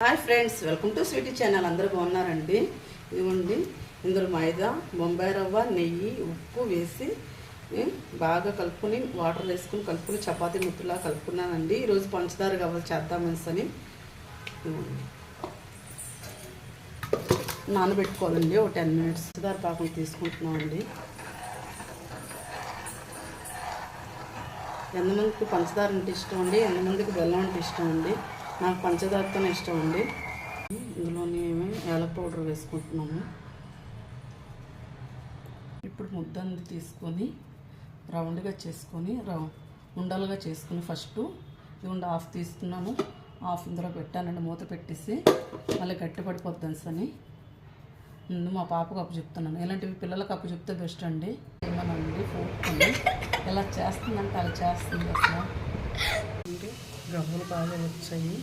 Hi friends, welcome to Sweety channel. అందరూ బాగున్నారండి. ఇదిగోండి, ఇందులో మైదా, బొంబాయి రవ్వ, నెయ్యి, ఉప్పు వేసి బాగా కలుపుకొని వాటర్ వేసుకుని కలుపుకొని చపాతీ ముద్దలా కలుపుకున్నానండి. ఈరోజు పంచదార కావాలి చేద్దామని ఇదిగోండి నానబెట్టుకోవాలండి. ఒక 10 minutes పంచదార పాకం తీసుకుంటున్నామండి. ఎంతమందికి పంచదార అంటే ఇష్టం అండి, ఎంతమందికి బెల్లం అంటే ఇష్టం అండి. నాకు పంచదారతోనే ఇష్టం అండి. ఇందులోని యాలక్ పౌడర్ వేసుకుంటున్నాము. ఇప్పుడు ముద్దంది తీసుకొని రౌండ్గా చేసుకొని ఉండలుగా చేసుకుని ఫస్ట్ ఇదిగోండి హాఫ్ తీసుకున్నాను. హాఫ్ ఇందులో పెట్టానండి, మూత పెట్టేసి మళ్ళీ గట్టి పడిపోద్దని సని ముందు మా పాపకు అప్పు చెప్తున్నాను. ఇలాంటివి పిల్లలకు అప్పు చెప్తే బెస్ట్ అండి. ఏమోనండి ఫోర్కొని ఎలా చేస్తుందంటే అలా చేస్తుంది. అసలు గవ్వలు బాగా వచ్చాయి.